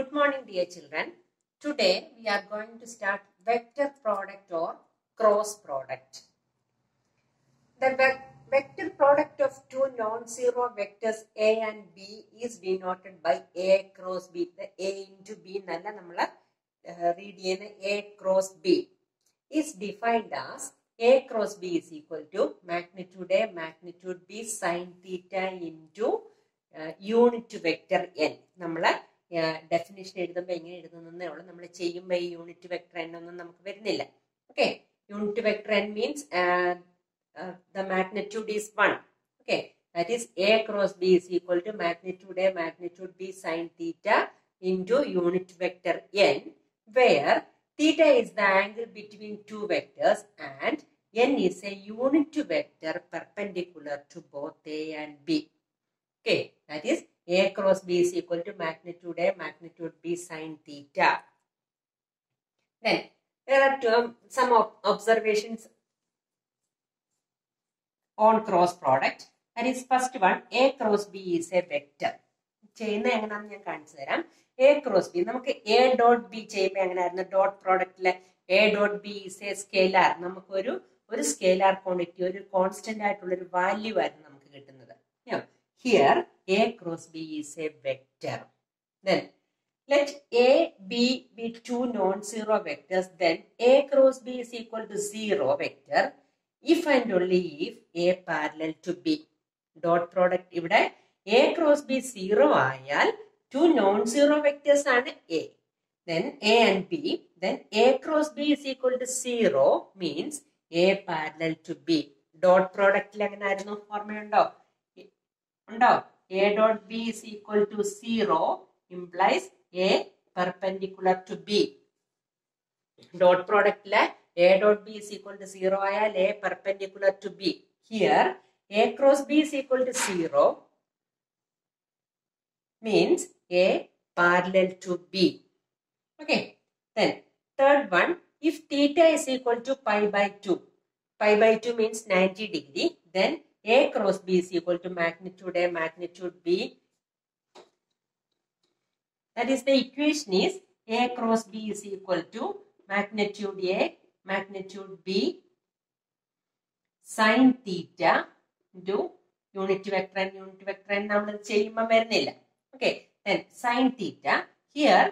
Good morning, dear children. Today we are going to start vector product or cross product. The vector product of two non-zero vectors A and B is denoted by A cross B. The A into B nalla nammal read cheyna A cross B is defined as A cross B is equal to magnitude A magnitude B sin theta into unit vector n. Nammal definition എഴുതുമ്പോൾ എങ്ങനെ എഴുതുന്നേ ഉള്ളൂ. നമ്മൾ ചെയ്യുമ്പോൾ ഈ unit vector n ഒന്നും നമുക്ക് വരുന്നില്ല. Okay, unit vector n means the magnitude is 1. Okay, that is A cross B is equal to magnitude A magnitude B sin theta into unit vector n, where theta is the angle between two vectors and n is a unit vector perpendicular to both A and B. Okay, that is A cross B is equal to magnitude A magnitude B sin theta. Then there are some observations on cross product. That is, first one, A cross B is a vector. ചെയ്യുന്ന എങ്ങനെയാണെന്ന് ഞാൻ കാണിച്ചു തരാം. A cross B, നമുക്ക് A dot B ചെയ്യുമ്പോൾ എങ്ങനെയായിരുന്നു? Dot പ്രോഡക്റ്റിലെ A dot B is a scalar. നമുക്ക് ഒരു സ്കേലാർ ക്വാണ്ടിറ്റി, ഒരു കോൺസ്റ്റന്റ് ആയിട്ടുള്ള ഒരു വാല്യൂ ആയിരുന്നു നമുക്ക് കിട്ടുന്നത്. Here A cross B is a vector. Then let A, B be two non-zero vectors. Then A cross B is equal to 0 vector if and only if A parallel to B. Dot product ഇവിടെ A cross B 0 ആയാൽ two non-zero vectors ആണ് A. Then A and B. Then A cross B is equal to 0 means A parallel to B. Dot productൽ എങ്ങനെ ആയിരുന്നു? ഓർമ്മയുണ്ടോ? ഉണ്ടോ? A dot B is equal to 0 implies A perpendicular to B. Dot product la A dot B is equal to 0 ayal A perpendicular to B. Here A cross B is equal to 0 means A parallel to B. Okay. Then third one, if theta is equal to pi by 2. Pi by 2 means 90 degree. Then A cross B is equal to magnitude A magnitude B. That is, the equation is A cross B is equal to magnitude A magnitude B sin theta into unit vector n നമ്മൾ ചെയ്യുമ്പോൾ വരുന്നില്ല. Okay, then sin theta. Here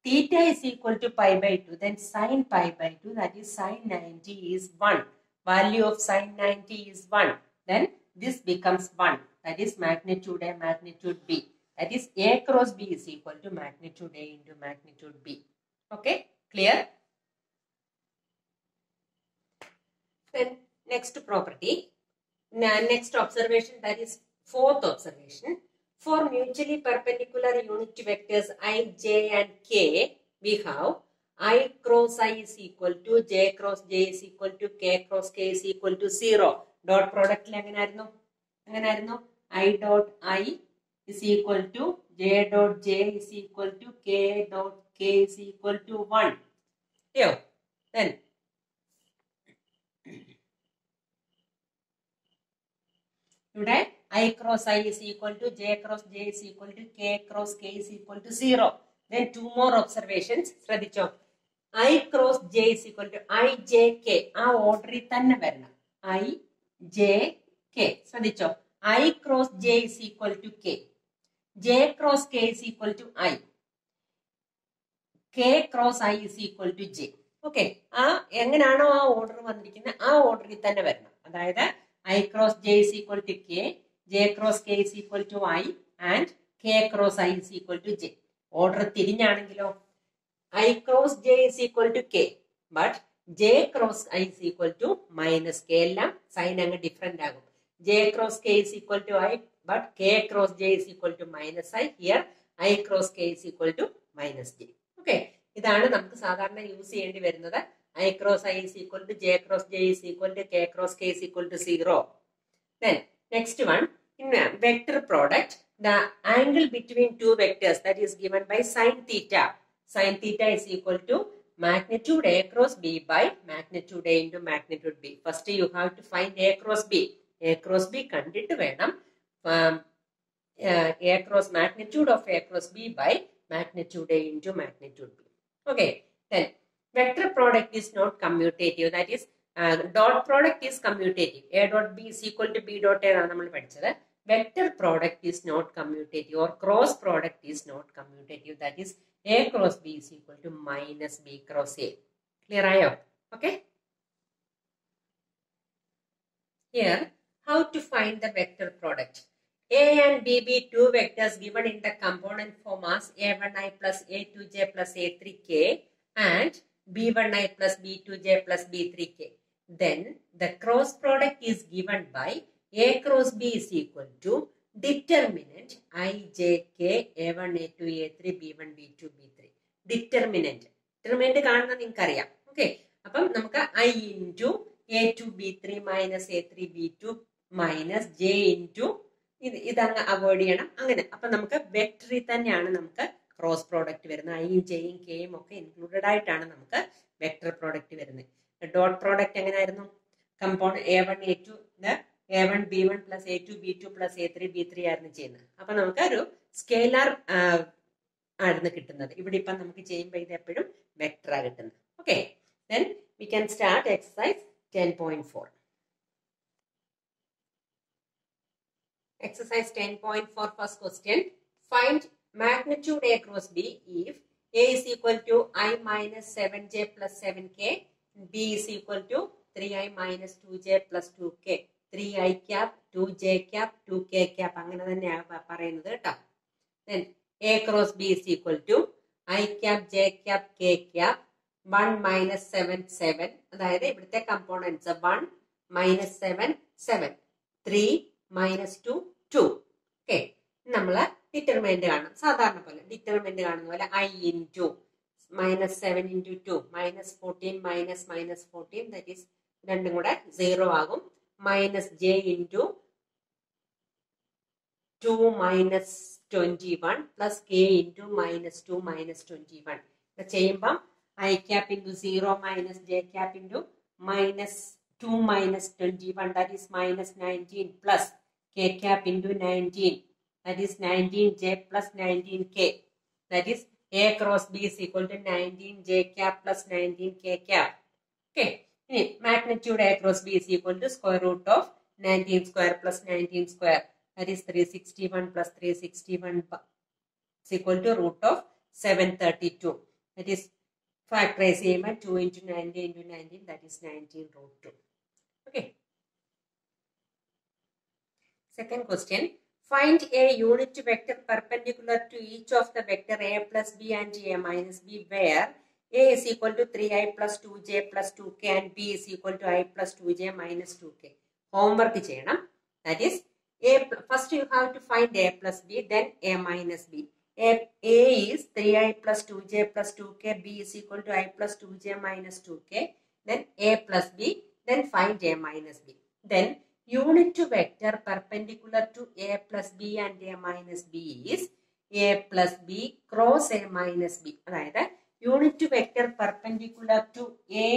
theta is equal to pi by 2. Then sin pi by 2, that is sin 90 is 1. Value of sin 90 is 1. Then this becomes 1. That is magnitude A magnitude B. That is A cross B is equal to magnitude A into magnitude B. Okay, clear? Then next property, next observation, that is fourth observation. For mutually perpendicular unit vectors I, J and K, we have I cross I is equal to J cross J is equal to K cross K is equal to 0. Dot product എങ്ങനെയായിരുന്നു? I dot I is equal to J dot J is equal to K dot K is equal to 1. Then ഇവിടെ I cross I is equal to J cross J is equal to K cross K is equal to 0. Then two more observations. ശ്രദ്ധിച്ചോ, I cross J is equal to I J K. ആ ഓർഡറിൽ തന്നെ വരണം. I J K. ശ്രദ്ധിച്ചോ, I cross J is equal to K. J cross K is equal to I. K cross I is equal to J. Okay, ആ എങ്ങനെയാണോ ആ order വന്നിരിക്കുന്നത് ആ ഓർഡറിൽ തന്നെ വരണം. അതായത് I cross J is equal to K, J cross K is equal to I and K cross I is equal to J. Order തിരിഞ്ഞാണെങ്കിലോ I cross J is equal to K, but J cross I is equal to minus K. എല്ലാം sign അങ്ങ് different ആകും. J cross K is equal to I, but K cross J is equal to minus I. Here I cross K is equal to minus J. Okay, ഇതാണ് നമുക്ക് സാധാരണ use ചെയ്യേണ്ടി വരുന്നത്. I cross I is equal to J cross J is equal to K cross K is equal to 0. Then next one, in vector product, the angle between two vectors that is given by sin theta. Sin theta is equal to magnitude A cross B by magnitude A into magnitude B. First you have to find A cross B. A cross B കണ്ടിട്ട് വേണം A cross magnitude of A cross B by magnitude A into magnitude B. Okay, then vector product is not commutative. That is, dot product is commutative. A dot B is equal to B dot A ആണ് നമ്മൾ പഠിച്ചത്. Vector product is not commutative, or cross product is not commutative. That is, A cross B is equal to minus B cross A. Clear ആയോ? Okay. Here, how to find the vector product? A and B be two vectors given in the component form as A1i plus A2j plus A3k and B1i plus B2j plus B3k. Then the cross product is given by A cross B is equal to determinant ijk A1, A2, A3, B1, B2, B3. Determinant കാണുന്നത് നിങ്ങൾക്ക് അറിയാം. Okay, അപ്പം നമുക്ക് I into A2 B3 minus A3 B2 minus J into ഇതങ്ങ് avoid ചെയ്യണം. അങ്ങനെ അപ്പൊ നമുക്ക് വെക്ടറിൽ തന്നെയാണ് നമുക്ക് ക്രോസ് പ്രോഡക്റ്റ് വരുന്നത്. ഐയും ജെയും കെയും ഒക്കെ ഇൻക്ലൂഡഡ് ആയിട്ടാണ് നമുക്ക് വെക്ടർ പ്രോഡക്റ്റ് വരുന്നത്. ഡോട്ട് പ്രോഡക്റ്റ് എങ്ങനെയായിരുന്നു? Component A1 A2 A1 B1 plus A2 B2 plus A3 B3 ആയിരുന്നു ചെയ്യുന്നത്. അപ്പൊ നമുക്ക് ഒരു സ്കെയിലർ ആയിരുന്നു കിട്ടുന്നത്. ഇവിടെ ഇപ്പം നമുക്ക് ചെയ്യുമ്പോൾ ഇത് എപ്പോഴും വെക്ടറാ കിട്ടുന്നത്. Okay, then we can start exercise 10.4. Exercise 10.4, first question. Find magnitude A cross B if A is equal to I minus 7j plus 7k, B is equal to 3i minus 2j plus 2k, 3i cap, 2j cap, 2k cap. അങ്ങനെ തന്നെയാണ് പറയുന്നത് കേട്ടോ. Then A cross B is equal to I cap, j cap, k cap, 1 minus 7 7. അതായത് ഇവിടുത്തെ components 1 minus 7 7, 3 minus 2 2. Okay, നമ്മള് determinant കാണണം. സാധാരണ പോലെ ഡിറ്റർമിനന്റ് കാണുന്ന പോലെ I into minus 7 into 2 minus 14 minus minus 14, that is രണ്ടും കൂടെ 0 ആകും. minus j into 2 minus 21 plus k into minus 2 minus 21. ചെയ്യുമ്പം I cap into 0 minus j cap into minus 2 minus 21, that is minus 19 plus k cap into 19, that is 19j plus 19k, that is A cross B is equal to 19j cap plus 19k cap. Okay, magnitude A cross B is equal to square root of 19 square plus 19 square, that is 361 plus 361 is equal to root of 732, that is factorize ചെയ്യുമ്പോൾ 2 into 19 into 19, that is 19 root 2. Okay. Second question. Find a unit vector perpendicular to each of the vector A plus B and A minus B where A is equal to 3i plus 2j plus 2k and B is equal to I plus 2j minus 2k. Homework ചെയ്യണം. That is, first you have to find A plus B, then A minus B. A is 3i plus 2j plus 2k, B is equal to I plus 2j minus 2k, then A plus B, then find A minus B. Then unit vector perpendicular to A plus B and A minus B is A plus B cross A minus B. അതായത് unit vector perpendicular to A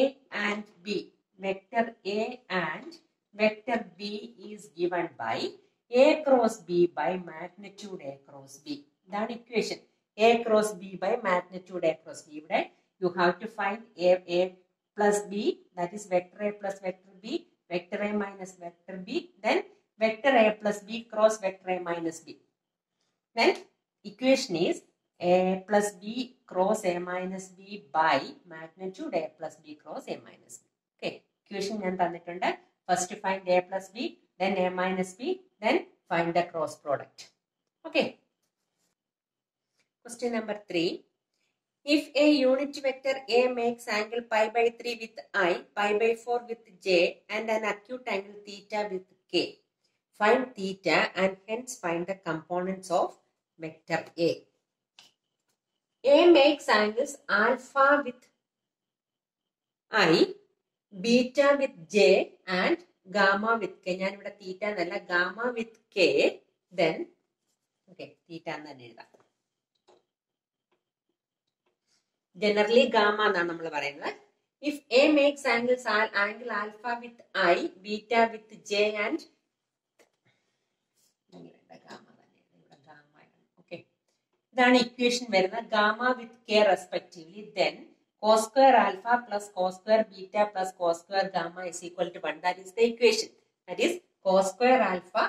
and B, vector A and vector B is given by A cross B by magnitude A cross B. That equation, A cross B by magnitude A cross B. ഇവിടെ you have to find A plus B, that is vector A plus vector B, vector A minus vector B, then vector A plus B cross vector A minus B. Then equation is A plus B cross A minus B by magnitude A plus B cross A minus B. Okay, equation ഞാൻ തന്നിട്ടുണ്ട്. First find A plus B, then A minus B, then find the cross product. Okay. Question number 3. If a unit vector A makes angle pi by 3 with I, pi by 4 with J, and an acute angle theta with K, find theta and hence find the components of vector A. A makes angles alpha with I, beta with J, and gamma with K. ഞാൻ ഇവിടെ theta എന്നല്ല, gamma with K, then okay, theta എന്ന് തന്നെ എഴുതാം. Generally gamma എന്നാണ് നമ്മൾ പറയുന്നത്. If A makes angle alpha with I, beta with J, and okay, ഇതാണ് ഇക്വേഷൻ വരുന്നത് gamma with K respectively. Then cos square alpha plus cos square beta plus cos square gamma is equal to 1. That is the equation. That is cos square alpha.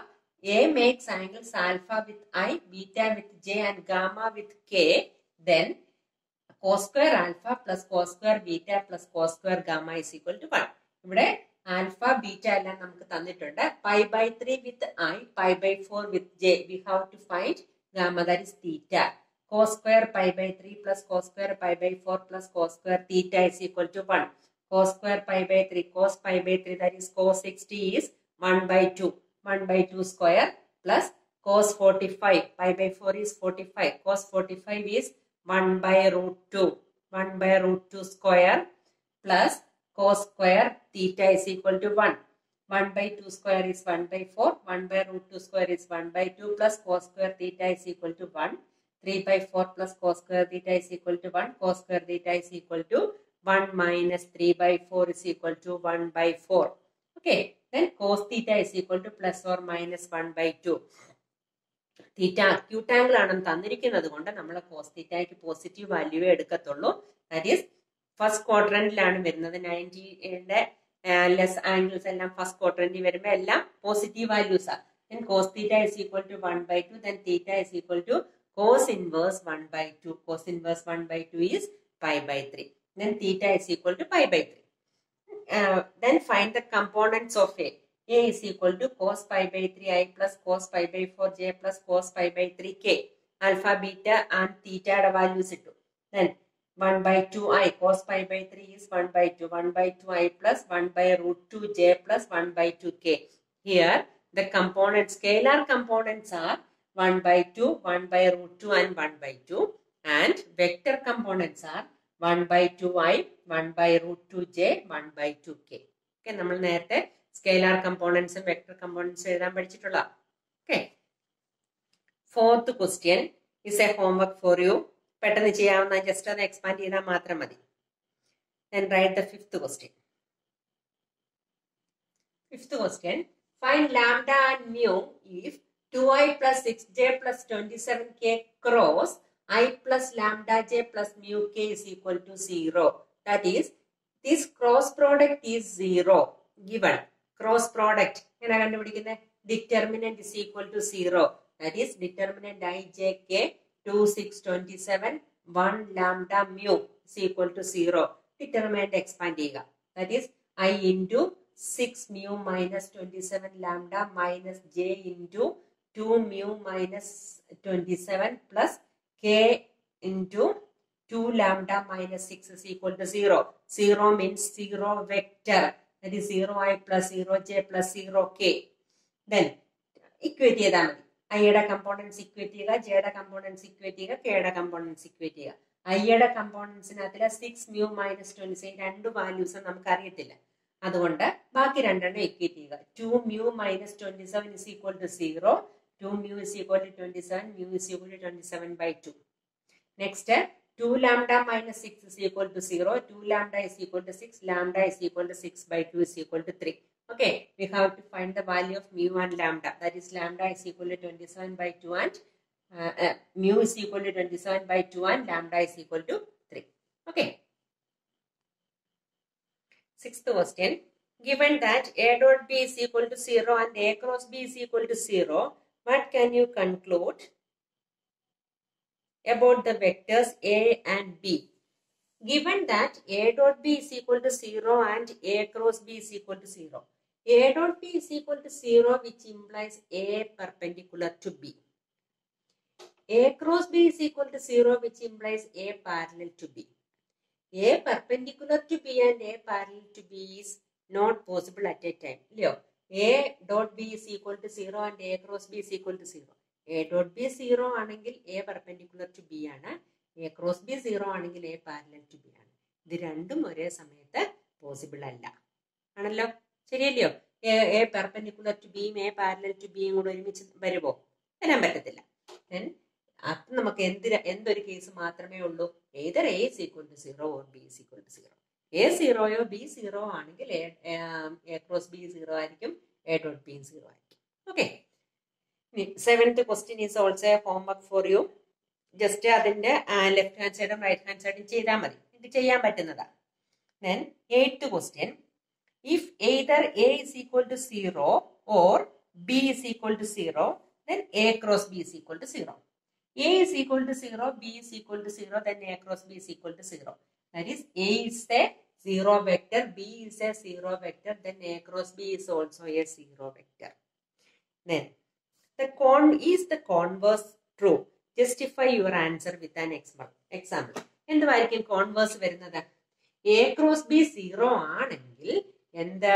A makes angles alpha with I, beta with J and gamma with K. Then cos square alpha plus cos square beta plus cos square gamma is equal to 1. ഇവിടെ alpha beta എല്ലാം നമുക്ക് തന്നിട്ടുണ്ട്. Pi by 3 with I, pi by 4 with J. We have to find gamma, that is theta. Cos square pi by 3 plus cos square pi by 4 plus cos square theta is equal to 1. Cos square pi by 3, cos pi by 3, that is cos 60 is 1 by 2. 1 by 2 square plus cos 45. Pi by 4 is 45. Cos 45 is 1 by root 2. 1 by root 2 square plus cos square theta is equal to 1. 1 by 2 square is 1 by 4. 1 by root 2 square is 1 by 2 plus cos square theta is equal to 1. 3 by 4 plus cos square theta is equal to 1. Cos square theta is equal to 1 minus 3 by 4 is equal to 1 by 4. Okay. Then cos theta is equal to plus or minus 1 by 2. Theta acute angle ആണെന്ന് തന്നിരിക്കുന്നത് കൊണ്ട് നമ്മൾ cos തീറ്റയ്ക്ക് positive value എടുക്കത്തുള്ളൂ. That is first ക്വാഡ്രന്റിലാണ് വരുന്നത്. 90ന്റെ less angles എല്ലാം ഫസ്റ്റ് ക്വാഡ്രന്റിൽ വരുമ്പോൾ എല്ലാം പോസിറ്റീവ് വാല്യൂസ് ആണ്. Then cos theta is equal to 1 by 2. Then theta is equal to cos inverse 1 by 2. Cos inverse 1 by 2 is pi by 3. Then theta is equal to pi by 3. Then find the components of A. A is equal to cos pi by 3i plus cos pi by 4j plus cos pi by 3k. Alpha, beta and theta values it. Then 1 by 2i. Cos pi by 3 is 1 by 2. 1 by 2i plus 1 by root 2j plus 1 by 2k. Here the components, scalar components are 1 by 2, 1 by root 2 and 1 by 2. And vector components are 1 by 2i, 1 by root 2j, 1 by 2k. Okay, നമ്മൾ നേരത്തെ scalar കമ്പോണൻസും vector കമ്പോണൻസും എഴുതാൻ പഠിച്ചിട്ടുള്ള. Okay. Fourth question is A homework for you. പെട്ടെന്ന് ചെയ്യാവുന്ന, just അത് expand ചെയ്താൽ മാത്രം മതി. Then write the fifth question. Fifth question. Find lambda and mu if 2i plus 6j plus 27k cross I plus lambda j plus mu k is equal to 0. That is, this cross product is 0. Given cross product, determinant is equal to 0. That is, determinant I j k 2, 6, 27, 1 lambda mu is equal to 0. Determinant expand. That is, I into 6 mu minus 27 lambda minus j into 2 mu minus 27 plus k into 2 lambda minus 6 is equal to 0. 0 means 0 vector. That is 0i plus 0j plus 0k. Then equate ചെയ്താൽ മതി. ഐയുടെ components equate ചെയ്യുക, ജെയുടെ components equate ചെയ്യുക, കെയുടെ components equate ചെയ്യുക. ഐയുടെ കമ്പോണൻസിനകത്തിലെ 6 mu minus 27 രണ്ട് വാല്യൂസ് നമുക്ക് അറിയത്തില്ല. അതുകൊണ്ട് ബാക്കി രണ്ടെണ്ണം ഇക്വേറ്റ് ചെയ്യുക. 2 mu minus 27 is equal to 0. 2 mu is equal to 27. Mu is equal to 27 by 2. Next, 2 lambda minus 6 is equal to 0. 2 lambda is equal to 6. Lambda is equal to 6 by 2 is equal to 3. Okay, we have to find the value of mu and lambda. That is, lambda is equal to 27 by 2 and mu is equal to 27 by 2 and lambda is equal to 3. Okay. Sixth question. Given that A dot B is equal to 0 and A cross B is equal to 0, what can you conclude about the vectors A and B? Given that A dot B is equal to 0 and A cross B is equal to 0. A dot B is equal to 0, which implies A perpendicular to B. A cross B is equal to 0, which implies A parallel to B. A perpendicular to B and A parallel to B is not possible at a time. A dot B is equal to 0 and A cross B is equal to 0. A dot B 0 ആണെങ്കിൽ A perpendicular to B ആണ്. A cross B 0 ആണെങ്കിൽ A parallel to B ആണ്. ഇത് രണ്ടും ഒരേ സമയത്ത് possible അല്ല. ആണല്ലോ? ശരിയല്ലയോ? A perpendicular to B യും A parallel to B യും കൂടെ ഒരുമിച്ച് വരുമോ? വരാൻ പറ്റത്തില്ല. അപ്പം നമുക്ക് എന്തൊരു കേസ് മാത്രമേ ഉള്ളൂ? either A is equal to 0 or B is equal to 0. A 0യോ B 0 ആണെങ്കിൽ A cross B 0 ആയിരിക്കും, A dot B 0 ആയിരിക്കും. Okay. Seventh question is also a homework for you. Just അതിന്റെ ലെഫ്റ്റ് ഹാൻഡ് സൈഡും right hand സൈഡും ചെയ്താൽ മതി. ഇത് ചെയ്യാൻ പറ്റുന്നതാണ്. Then 8th question, if either A is equal to 0 or B is equal to 0, then A cross B is equal to 0. A is equal to 0, B is equal to 0, then A cross B is equal to 0. That is, A is a 0 vector, B is a 0 vector, then A cross B is also a 0 vector. Then, is the converse true? Justify your answer with an example. എന്തുവായിരിക്കും converse വരുന്നത്? A cross B 0 ആണെങ്കിൽ എന്ത്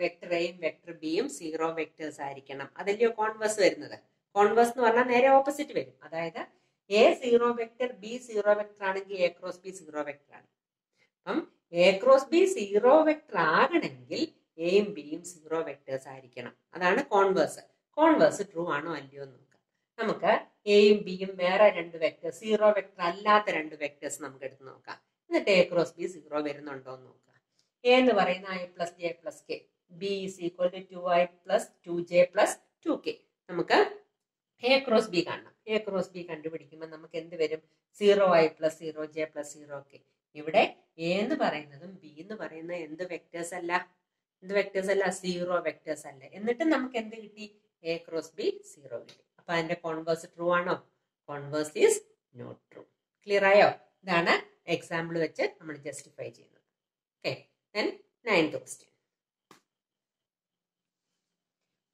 vector എയും vector ബിയും 0 vectors ആയിരിക്കണം. അതല്ലയോ converse വരുന്നത്. Converse എന്ന് പറഞ്ഞാൽ നേരെ ഓപ്പോസിറ്റ് വരും. അതായത് എ 0 വെക്ടർ ബി 0 വെക്ടർ ആണെങ്കിൽ എ ക്രോസ് ബി 0 വെക്ടർ ആണ്. അപ്പം എ ക്രോസ് ബി 0 വെക്ടർ ആകണമെങ്കിൽ എയും ബിയും 0 വെക്ടേഴ്സ് ആയിരിക്കണം. അതാണ് കോൺവേഴ്സ്. കോൺവേഴ്സ് ട്രൂ ആണോ അല്ലയോ എന്ന് നോക്കാം. നമുക്ക് എയും ബിയും വേറെ 2 വെക്ടേഴ്സ് 0 വെക്ടർ അല്ലാത്ത 2 വെക്ടേഴ്സ് നമുക്ക് എടുത്ത് നോക്കാം. എന്നിട്ട് എ ക്രോസ് ബി 0 വരുന്നുണ്ടോ എന്ന് നോക്കാം. എ എന്ന് പറയുന്ന I plus J plus K, B is equal to 2i plus 2j plus 2k. നമുക്ക് എ ക്രോസ് ബി കാണണം. എ ക്രോസ് ബി കണ്ടുപിടിക്കുമ്പോൾ നമുക്ക് എന്ത് വരും? 0i plus 0j plus 0k. ഇവിടെ എ എന്ന് പറയുന്നതും ബി എന്ന് പറയുന്ന എന്ത് വെക്ടേഴ്സ് അല്ല? 0 വെക്ടേഴ്സ് അല്ല. എന്നിട്ട് നമുക്ക് എന്ത് കിട്ടി? എ ക്രോസ് ബി 0 കിട്ടി. അപ്പൊ അതിന്റെ കോൺവേഴ്സ് ട്രൂ ആണോ? Converse is not true. Clear ആയോ? ഇതാണ് എക്സാമ്പിൾ വെച്ച് നമ്മൾ ജസ്റ്റിഫൈ ചെയ്യുന്നത്. Okay. Then 9th question.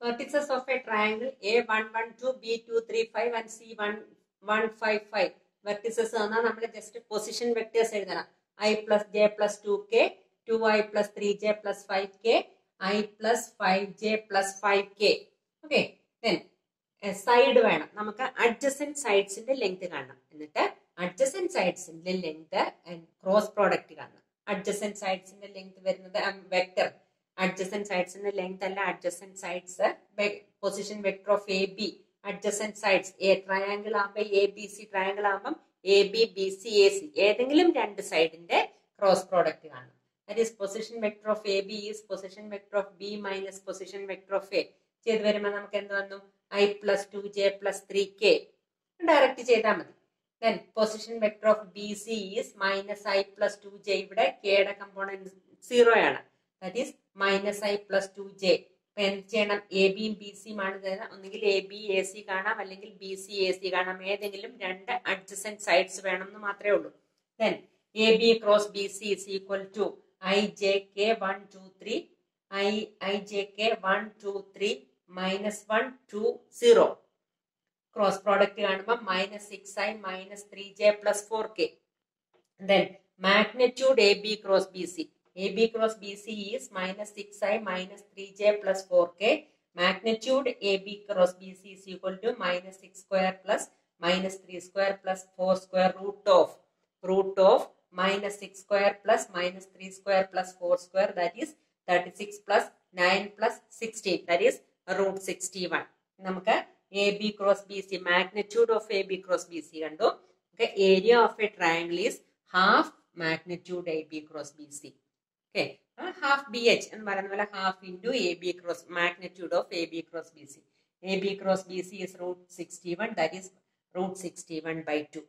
Vertices of a triangle A112, B235 and C155. Vertices എന്നാൽ നമ്മൾ ജസ്റ്റ് പൊസിഷൻ വെക്ടേഴ്സ് എഴുതണം. I plus j plus 2k, 2i plus 3j plus 5k, I plus 5j plus 5k. Okay. Then side വേണം. നമുക്ക് adjacent സൈഡ്സിന്റെ length കാണണം. എന്നിട്ട് adjacent സൈഡ്സിന്റെ length cross product കാണണം. Adjacent സൈഡ്സിന്റെ length വരുന്നത് vector. Adjacent സൈഡ്സിന്റെ length അല്ല, adjacent sides position vector of A B. Adjacent sides A triangle ആകുമ്പോൾ A B C triangle ആകുമ്പോൾ A B B C A C ഏതെങ്കിലും 2 സൈഡിന്റെ cross product കാണണം. That is position vector of A B is position vector of B minus position vector of A. ചെയ്ത് വരുമ്പോൾ നമുക്ക് എന്ത് വന്നു? I plus 2j plus 3k. Direct ചെയ്താൽ മതി. Then position vector of B C is minus I plus 2j. ഇവിടെ കെയുടെ component 0 ആണ്. That is minus I plus 2j. അപ്പൊ എന്ത് ചെയ്യണം? എ ബിയും ബി സിയും ആണ് തരുന്നത്. ഒന്നുകിൽ എ ബി എ സി കാണാം, അല്ലെങ്കിൽ ബി സി എ സി കാണാം. ഏതെങ്കിലും 2 അഡ്ജസന്റ് സൈഡ്സ് വേണം എന്ന് മാത്രമേ ഉള്ളൂ. Then A B cross B C is equal to I J K 1 2 3 I J K 1 2 3 minus 1 2 0. Cross product കാണുമ്പോൾ minus 6i minus 3j plus 4k. Then magnitude AB cross BC. AB cross BC is minus 6i minus 3j plus 4k. Magnitude AB cross BC is equal to minus 6 square plus minus 3 square plus 4 square root of minus 6 square plus minus 3 square plus 4 square, that is 36 plus 9 plus 16, that is root 61. നമുക്ക് A B cross B C magnitude of A B cross B C കണ്ടു. Area of a triangle is half magnitude A B cross B C. Okay, half B H എന്ന് പറയുന്ന പോലെ half into A B cross magnitude of A B cross B C. A B cross B C is root 61, that is root 61/2.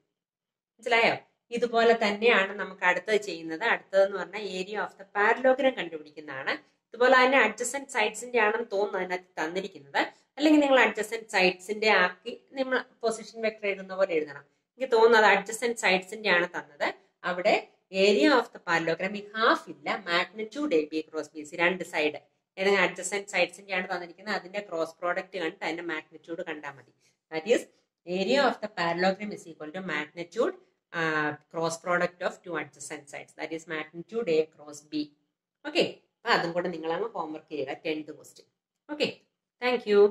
മനസ്സിലായോ? ഇതുപോലെ തന്നെയാണ് നമുക്ക് അടുത്തത് ചെയ്യുന്നത്. അടുത്തതെന്ന് പറഞ്ഞാൽ ഏരിയ ഓഫ് ദ പാരലോഗ്രാം കണ്ടുപിടിക്കുന്നതാണ്. ഇതുപോലെ തന്നെ അഡ്ജസന്റ് സൈഡ്സിന്റെ ആണെന്ന് തോന്നുന്നു അതിനകത്ത് തന്നിരിക്കുന്നത്. അല്ലെങ്കിൽ നിങ്ങൾ അഡ്ജസന്റ് സൈഡ്സിന്റെ ആക്കി നിങ്ങൾ പൊസിഷൻ വെക്ടർ എഴുതുന്ന പോലെ എഴുതണം. എനിക്ക് തോന്നുന്നത് അഡ്ജസന്റ് സൈഡ്സിന്റെ ആണ് തന്നത്. അവിടെ ഏരിയ ഓഫ് ദ പാരലോഗ്രാം ഈ ഹാഫ് ഇല്ല, magnitude A B cross B C 2 side ഏതെങ്കിലും അഡ്ജസന്റ് സൈഡ്സിന്റെ ആണ് തന്നിരിക്കുന്നത്. അതിന്റെ ക്രോസ് പ്രോഡക്റ്റ് കണ്ടിട്ട് അതിന്റെ മാഗ്നിറ്റ്യൂഡ് കണ്ടാൽ മതി. That is area of the parallelogram is equal to magnitude cross product of 2 adjacent sides, that is magnitude A cross B. Okay, അതും കൂടെ നിങ്ങൾ അങ്ങ് ഹോംവർക്ക് ചെയ്യുക 10th question. Okay, thank you.